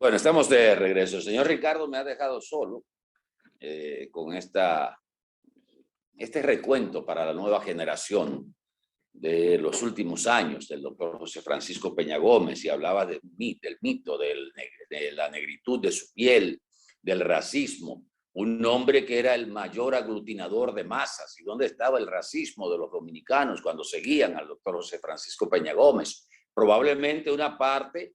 Bueno, estamos de regreso. El señor Ricardo me ha dejado solo con este recuento para la nueva generación de los últimos años del doctor José Francisco Peña Gómez, y hablaba del mito de la negritud de su piel, del racismo, un hombre que era el mayor aglutinador de masas. ¿Y dónde estaba el racismo de los dominicanos cuando seguían al doctor José Francisco Peña Gómez? Probablemente una parte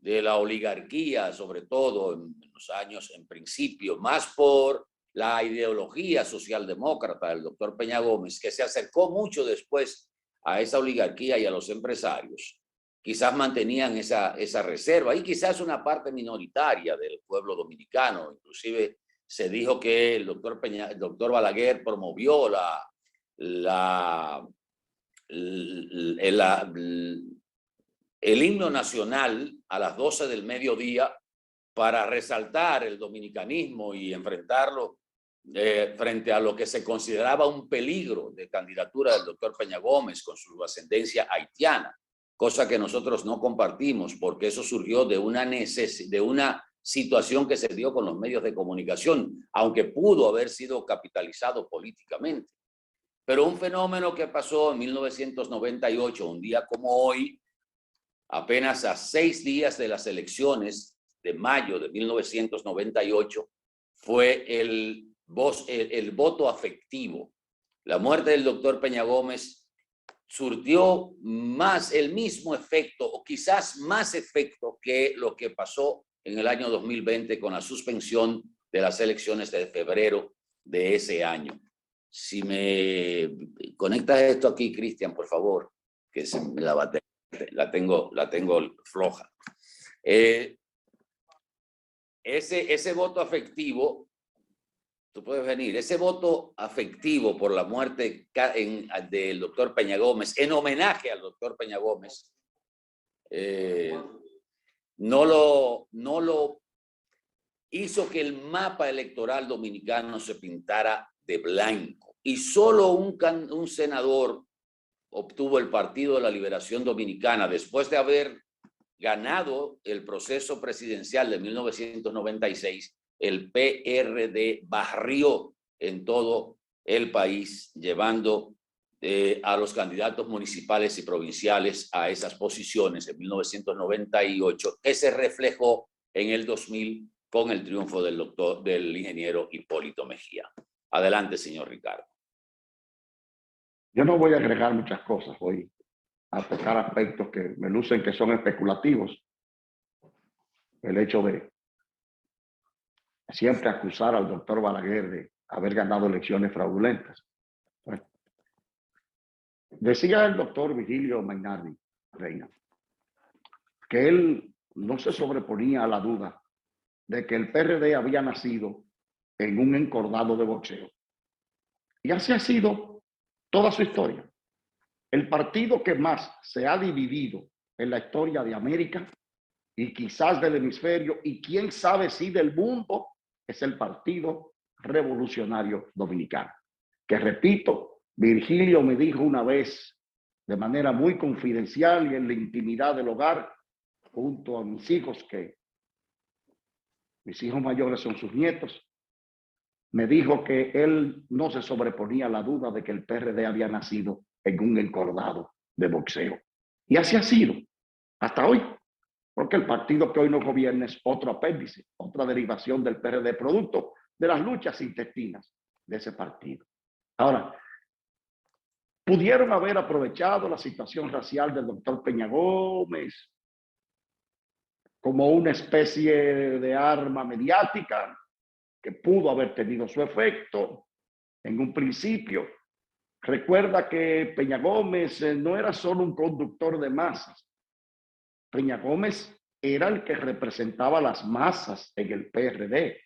de la oligarquía, sobre todo en los años, en principio, más por la ideología socialdemócrata del doctor Peña Gómez, que se acercó mucho después a esa oligarquía y a los empresarios. Quizás mantenían esa reserva, y quizás una parte minoritaria del pueblo dominicano. Inclusive se dijo que el doctor Balaguer promovió el himno nacional a las 12 del mediodía para resaltar el dominicanismo y enfrentarlo frente a lo que se consideraba un peligro de candidatura del doctor Peña Gómez con su ascendencia haitiana, cosa que nosotros no compartimos, porque eso surgió de una situación que se dio con los medios de comunicación, aunque pudo haber sido capitalizado políticamente. Pero un fenómeno que pasó en 1998, un día como hoy, apenas a 6 días de las elecciones de mayo de 1998, fue el voto afectivo. La muerte del doctor Peña Gómez surtió el mismo efecto, o quizás más efecto, que lo que pasó en el año 2020 con la suspensión de las elecciones de febrero de ese año. Si me conectas esto aquí, Cristian, por favor, que se me la batería la tengo floja. Ese voto afectivo, tú puedes venir, ese voto afectivo por la muerte del doctor Peña Gómez, en homenaje al doctor Peña Gómez, no lo hizo que el mapa electoral dominicano se pintara de blanco, y solo un senador obtuvo el Partido de la Liberación Dominicana, después de haber ganado el proceso presidencial de 1996, el PRD barrió en todo el país, llevando a los candidatos municipales y provinciales a esas posiciones en 1998, que se reflejó en el 2000 con el triunfo del ingeniero Hipólito Mejía. Adelante, señor Ricardo. Yo no voy a agregar muchas cosas hoy, a tocar aspectos que me lucen que son especulativos. El hecho de siempre acusar al doctor Balaguer de haber ganado elecciones fraudulentas. Bueno, decía el doctor Virgilio Mainardi Reina que él no se sobreponía a la duda de que el PRD había nacido en un encordado de boxeo. Y así ha sido toda su historia. El partido que más se ha dividido en la historia de América y quizás del hemisferio, y quién sabe si del mundo, es el Partido Revolucionario Dominicano. Que repito, Virgilio me dijo una vez de manera muy confidencial y en la intimidad del hogar, junto a mis hijos, que mis hijos mayores son sus nietos, me dijo que él no se sobreponía a la duda de que el PRD había nacido en un encordado de boxeo. Y así ha sido hasta hoy, porque el partido que hoy nos gobierna es otro apéndice, otra derivación del PRD, producto de las luchas intestinas de ese partido. Ahora, pudieron haber aprovechado la situación racial del doctor Peña Gómez como una especie de arma mediática que pudo haber tenido su efecto en un principio. Recuerda que Peña Gómez no era solo un conductor de masas. Peña Gómez era el que representaba las masas en el PRD.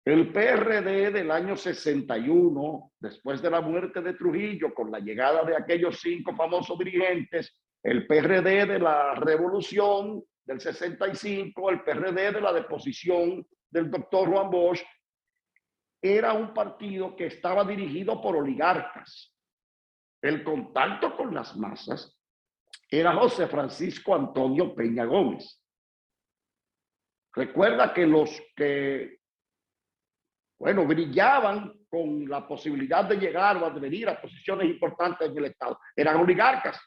El PRD del año 61, después de la muerte de Trujillo, con la llegada de aquellos 5 famosos dirigentes, el PRD de la Revolución del 65, el PRD de la deposición del doctor Juan Bosch, era un partido que estaba dirigido por oligarcas. El contacto con las masas era José Francisco Antonio Peña Gómez. Recuerda que los que, bueno, brillaban con la posibilidad de llegar o advenir a posiciones importantes del Estado eran oligarcas.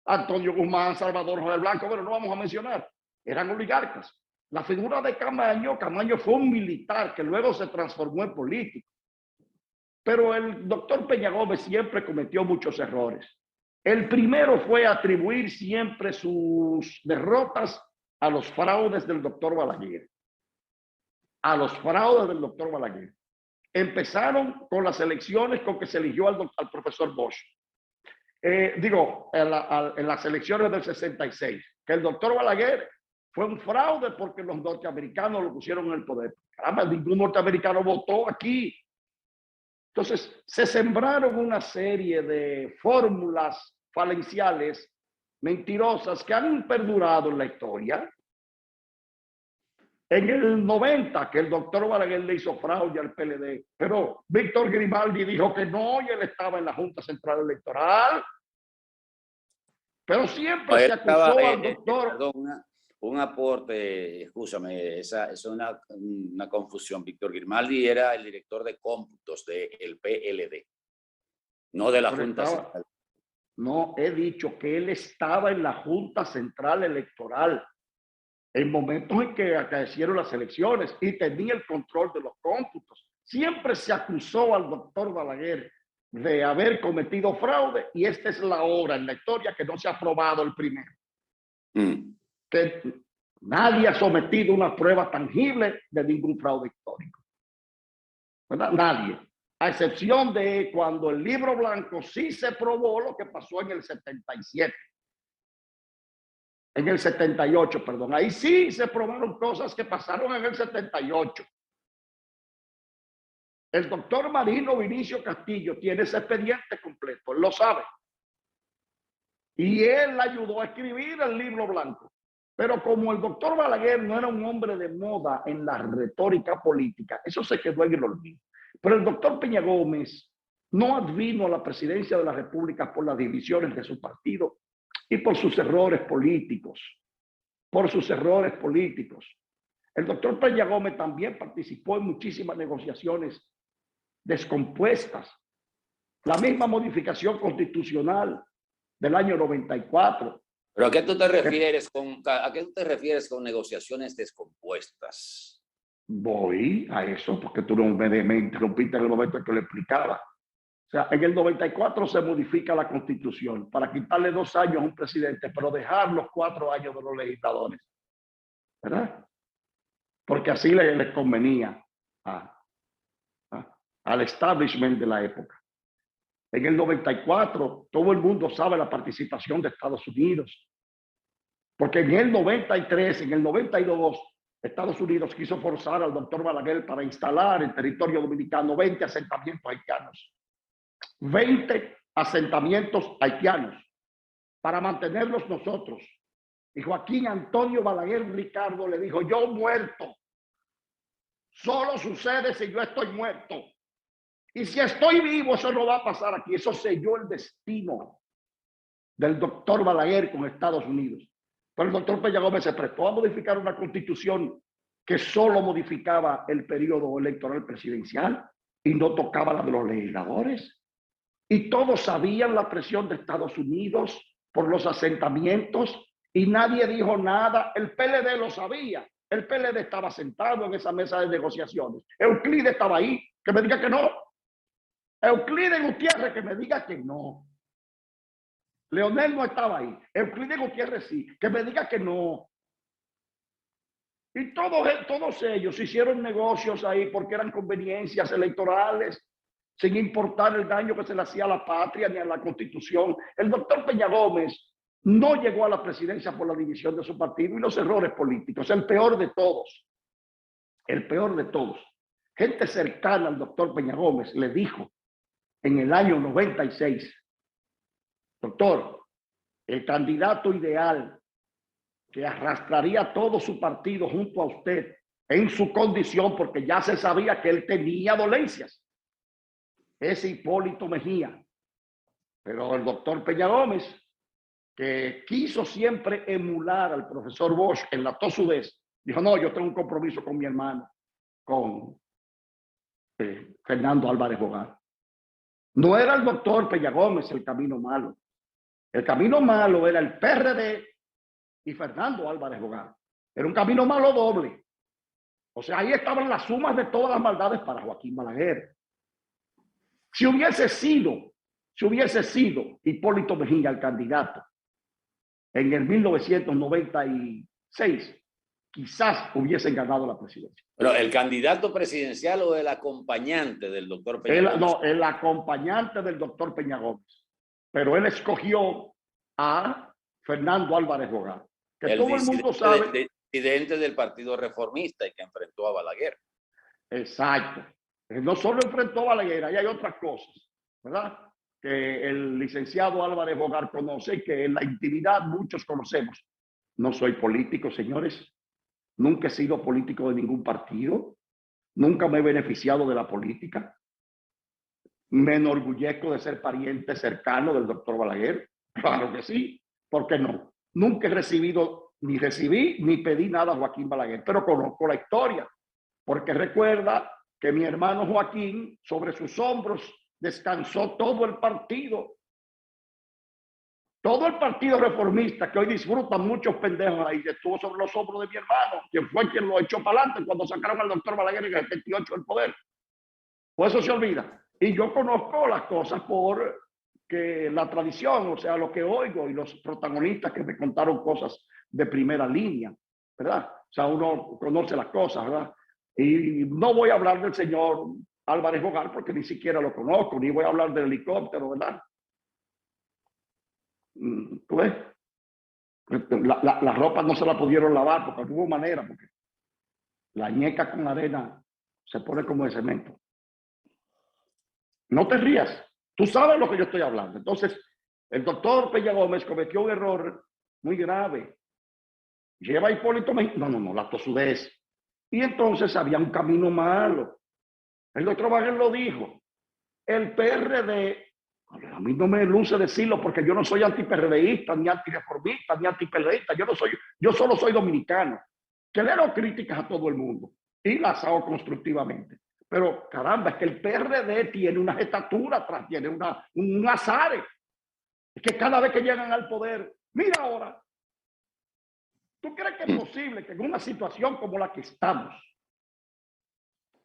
Antonio Guzmán, Salvador Jorge Blanco, bueno, no vamos a mencionar, eran oligarcas. La figura de Camaño fue un militar que luego se transformó en político. Pero el doctor Peña Gómez siempre cometió muchos errores. El primero fue atribuir siempre sus derrotas a los fraudes del doctor Balaguer. A los fraudes del doctor Balaguer. Empezaron con las elecciones con que se eligió al profesor Bosch. En las elecciones del 66, que el doctor Balaguer fue un fraude porque los norteamericanos lo pusieron en el poder. Caramba, ningún norteamericano votó aquí. Entonces, se sembraron una serie de fórmulas falenciales, mentirosas, que han perdurado en la historia. En el 90, que el doctor Balaguer le hizo fraude al PLD, pero Víctor Grimaldi dijo que no y él estaba en la Junta Central Electoral. Pero siempre se acusó al doctor. Perdón, un aporte, escúchame, esa es una confusión. Víctor Grimaldi era el director de cómputos del PLD, no de la Junta Central. No, he dicho que él estaba en la Junta Central Electoral en momentos en que acaecieron las elecciones y tenía el control de los cómputos. Siempre se acusó al doctor Balaguer de haber cometido fraude y esta es la hora en la historia que no se ha probado el primero. Que nadie ha sometido una prueba tangible de ningún fraude histórico. ¿Verdad? Nadie. A excepción de cuando el Libro Blanco sí se probó lo que pasó en el 77. En el 78, perdón. Ahí sí se probaron cosas que pasaron en el 78. El doctor Marino Vinicio Castillo tiene ese expediente completo, él lo sabe. Y él ayudó a escribir el Libro Blanco. Pero como el doctor Balaguer no era un hombre de moda en la retórica política, eso se quedó en el olvido. Pero el doctor Peña Gómez no advino a la presidencia de la República por las divisiones de su partido y por sus errores políticos. El doctor Peña Gómez también participó en muchísimas negociaciones descompuestas. La misma modificación constitucional del año 94. ¿Pero a qué tú te refieres con negociaciones descompuestas? Voy a eso porque tú no me interrumpiste en el momento en que lo explicaba. O sea, en el 94 se modifica la Constitución para quitarle 2 años a un presidente, pero dejar los 4 años de los legisladores. ¿Verdad? Porque así les convenía al establishment de la época. En el 94, todo el mundo sabe la participación de Estados Unidos. Porque en el 93, en el 92, Estados Unidos quiso forzar al doctor Balaguer para instalar en territorio dominicano 20 asentamientos haitianos. 20 asentamientos haitianos para mantenerlos nosotros. Y Joaquín Antonio Balaguer Ricardo le dijo, yo muerto. Solo sucede si yo estoy muerto. Y si estoy vivo, eso no va a pasar aquí. Eso selló el destino del doctor Balaguer con Estados Unidos. Pero el doctor Peña Gómez se prestó a modificar una constitución que solo modificaba el periodo electoral presidencial y no tocaba la de los legisladores. Y todos sabían la presión de Estados Unidos por los asentamientos y nadie dijo nada. El PLD lo sabía. El PLD estaba sentado en esa mesa de negociaciones. Euclides estaba ahí, que me diga que no. Euclides Gutiérrez, que me diga que no. Leonel no estaba ahí. Euclides Gutiérrez sí, que me diga que no. Y todos ellos hicieron negocios ahí porque eran conveniencias electorales, sin importar el daño que se le hacía a la patria ni a la Constitución. El doctor Peña Gómez no llegó a la presidencia por la división de su partido y los errores políticos. El peor de todos. El peor de todos. Gente cercana al doctor Peña Gómez le dijo en el año 96, doctor, el candidato ideal que arrastraría todo su partido junto a usted en su condición, porque ya se sabía que él tenía dolencias, es Hipólito Mejía. Pero el doctor Peña Gómez, que quiso siempre emular al profesor Bosch en la tosudez, Dijo, no, yo tengo un compromiso con mi hermano, con Fernando Álvarez Bogar. No era el doctor Peña Gómez el camino malo. El camino malo era el PRD y Fernando Álvarez Bogar. Era un camino malo doble. O sea, ahí estaban las sumas de todas las maldades para Joaquín Balaguer. Si hubiese sido Hipólito Mejía el candidato en el 1996, quizás hubiesen ganado la presidencia. Pero el candidato presidencial o el acompañante del doctor Peña Gómez. No, el acompañante del doctor Peña Gómez. Pero él escogió a Fernando Álvarez Bogar, que todo el mundo sabe. Presidente del Partido Reformista y que enfrentó a Balaguer. Exacto. No solo enfrentó a Balaguer, ahí hay otras cosas, ¿verdad? Que el licenciado Álvarez Bogar conoce y que en la intimidad muchos conocemos. No soy político, señores. Nunca he sido político de ningún partido. Nunca me he beneficiado de la política. Me enorgullezco de ser pariente cercano del doctor Balaguer. Claro que sí. ¿Por qué no? Nunca he recibido, ni recibí, ni pedí nada a Joaquín Balaguer, pero conozco la historia. Porque recuerda que mi hermano Joaquín, sobre sus hombros, descansó todo el partido. Todo el partido reformista, que hoy disfrutan muchos pendejos ahí, estuvo sobre los hombros de mi hermano, quien fue quien lo echó para adelante cuando sacaron al doctor Balaguer en el 78 del poder. Pues eso se olvida. Y yo conozco las cosas por que la tradición, o sea, lo que oigo y los protagonistas que me contaron cosas de primera línea, ¿verdad? O sea, uno conoce las cosas, ¿verdad? Y no voy a hablar del señor Álvarez Bogar porque ni siquiera lo conozco, ni voy a hablar del helicóptero, ¿verdad? ¿Tú ves? La ropa no se la pudieron lavar porque no hubo manera, porque la ñeca con arena se pone como de cemento. No te rías, tú sabes lo que yo estoy hablando. Entonces, el doctor Peña Gómez cometió un error muy grave. Lleva a Hipólito Mejía. No, la tosudez. Y entonces había un camino malo. El doctor Balaguer lo dijo. El PRD, a mí no me luce decirlo porque yo no soy anti-PRDista, ni anti-reformista, ni anti-PRDista. Yo solo soy dominicano, que le hago críticas a todo el mundo y las hago constructivamente. Pero caramba, es que el PRD tiene una gestatura atrás, tiene un azar. Es que cada vez que llegan al poder, mira ahora, ¿tú crees que es posible que en una situación como la que estamos,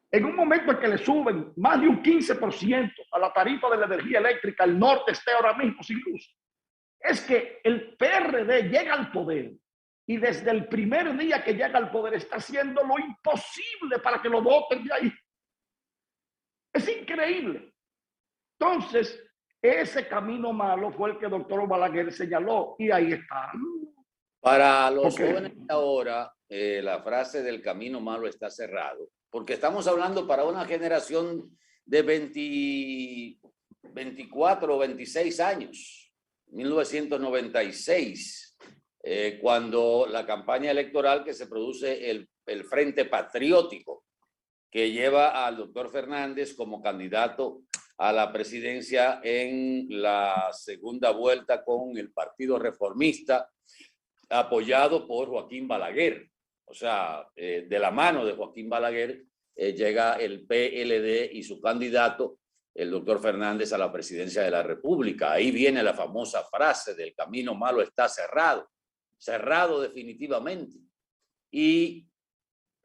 en un momento en que le suben más de un 15% a la tarifa de la energía eléctrica, el norte esté ahora mismo sin luz? Es que el PRD llega al poder y desde el primer día que llega al poder está haciendo lo imposible para que lo voten de ahí. Es increíble. Entonces, ese camino malo fue el que el doctor Balaguer señaló y ahí está. Para los jóvenes ahora, la frase del camino malo está cerrado, porque estamos hablando para una generación de 24 o 26 años, 1996, cuando la campaña electoral que se produce el Frente Patriótico, que lleva al doctor Fernández como candidato a la presidencia en la segunda vuelta con el Partido Reformista, apoyado por Joaquín Balaguer. O sea, de la mano de Joaquín Balaguer llega el PLD y su candidato, el doctor Fernández, a la presidencia de la República. Ahí viene la famosa frase del camino malo está cerrado, cerrado definitivamente. Y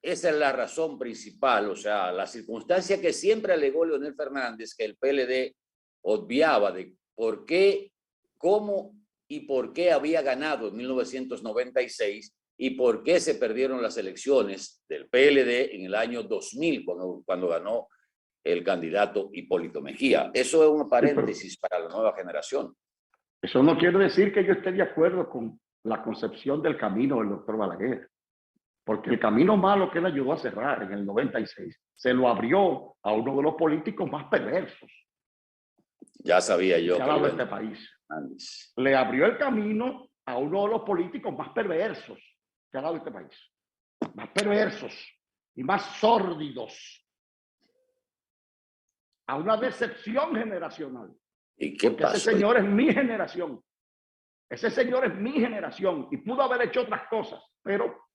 esa es la razón principal, o sea, la circunstancia que siempre alegó Leonel Fernández, que el PLD obviaba de por qué, cómo y por qué había ganado en 1996 y por qué se perdieron las elecciones del PLD en el año 2000, cuando ganó el candidato Hipólito Mejía. Eso es un paréntesis para la nueva generación. Eso no quiere decir que yo esté de acuerdo con la concepción del camino del doctor Balaguer. Porque el camino malo que él ayudó a cerrar en el 96 se lo abrió a uno de los políticos más perversos. Ya sabía yo que ha dado este país. Le abrió el camino a uno de los políticos más perversos que ha dado este país. Más perversos y más sórdidos. A una decepción generacional. ¿Y qué pasó? Ese señor es mi generación. Ese señor es mi generación y pudo haber hecho otras cosas, pero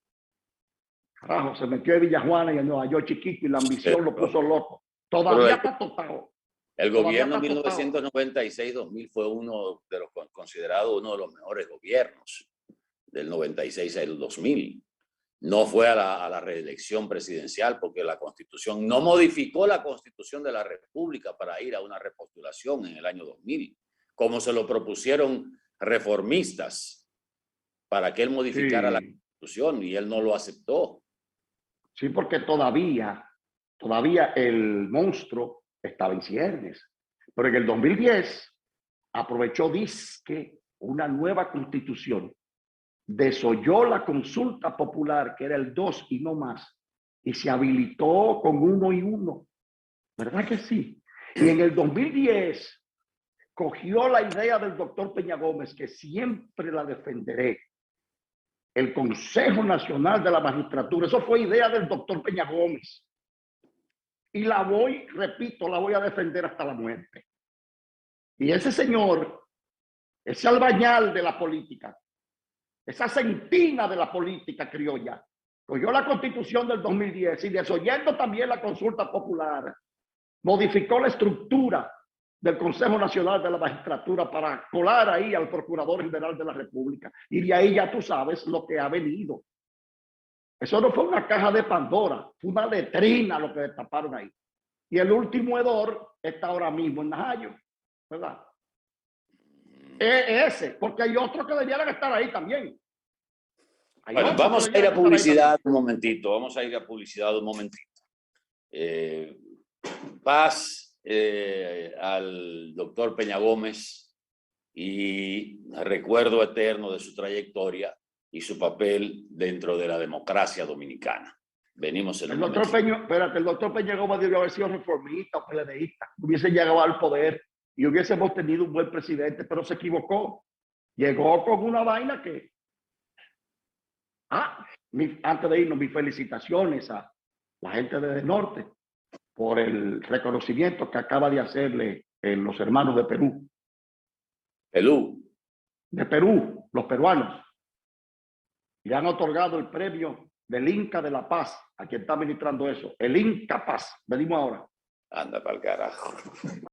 Carajo, se metió de Villajuana y en Nueva York chiquito y la ambición lo puso loco. Todavía está totado. El gobierno Todavía está 1996-2000 fue uno de los considerado uno de los mejores gobiernos del 96 al 2000. No fue a la reelección presidencial porque la Constitución no modificó la Constitución de la República para ir a una repostulación en el año 2000, como se lo propusieron reformistas para que él modificara la Constitución y él no lo aceptó. Sí, porque todavía el monstruo estaba en ciernes. Pero en el 2010 aprovechó disque una nueva constitución, desoyó la consulta popular, que era el 2 y no más, y se habilitó con 1 y 1. ¿Verdad que sí? Y en el 2010 cogió la idea del doctor Peña Gómez, que siempre la defenderé, el Consejo Nacional de la Magistratura. Eso fue idea del doctor Peña Gómez. Y la voy a defender hasta la muerte. Y ese señor, ese albañal de la política, esa centina de la política criolla, cogió la Constitución del 2010 y desoyendo también la consulta popular, modificó la estructura del Consejo Nacional de la Magistratura para colar ahí al Procurador General de la República. Y de ahí ya tú sabes lo que ha venido. Eso no fue una caja de Pandora, fue una letrina lo que destaparon ahí. Y el último hedor está ahora mismo en Najayo, ¿verdad? Ese, porque hay otros que debieran estar ahí también. Bueno, vamos a ir a publicidad un momentito, Paz al doctor Peña Gómez y recuerdo eterno de su trayectoria y su papel dentro de la democracia dominicana. Venimos en el doctor Peña, espérate, el doctor Peña Gómez debió haber sido reformista o PLDista, hubiese llegado al poder y hubiésemos tenido un buen presidente, pero se equivocó. Llegó con una vaina que... antes de irnos, mis felicitaciones a la gente de Norte por el reconocimiento que acaba de hacerle los hermanos de Perú. De Perú, los peruanos. Le han otorgado el premio del Inca de la Paz, a quien está administrando eso. El Inca Paz. Venimos ahora. Anda para el carajo.